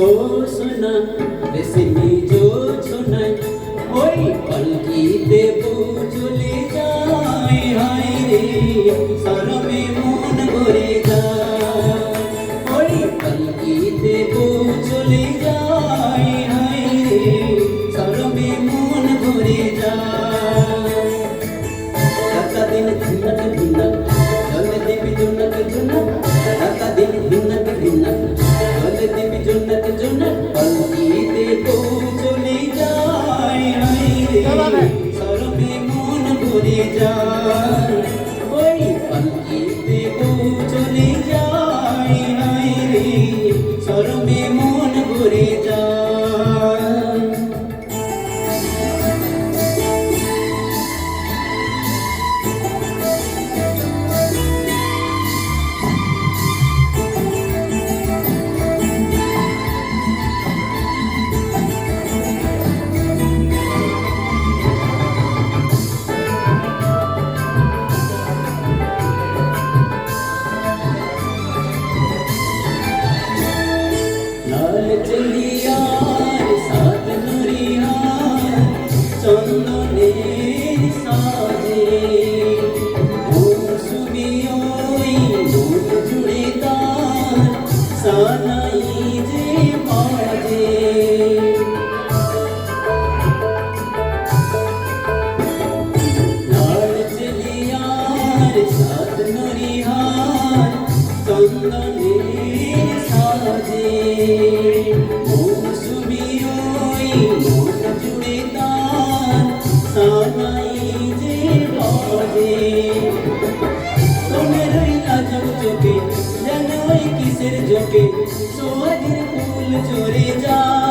ও সোনা রেশমি জো সোনাই ওই পালকিতে চলে যায় হায় রে শরমে মন ভরে যায় ওই পালকিতে চলে যায় হায় রে শরমে মন ভরে যায় রাতা দিন ঝিনক ঝিনক চলে দেবী জুনক জুনক রাতা দিন ঝিনক ঝিনক চলে দেবী জুনক জুনক পালকিতে চলে যায় হায় রে শরমে মন ভরে যায় ওই পালকিতে চলে যায় হায় রে শরমে মন ভরে যায় লাল চলিয়ার সাত নরিয়ার চন্দনের সাজে মৌসুমি ওই মন জুড়ে তার সানাই যে বাজে লাল চলিয়ার সাত নরিয়ার চন্দনের সাজে মৌসুমি ওই মন জুড়ে তার সানাই যে বাজে তোমার ওই লাজক চোখে যেন ওই কিসের ঝোঁকে সোহাগের ফুল ঝরে যায়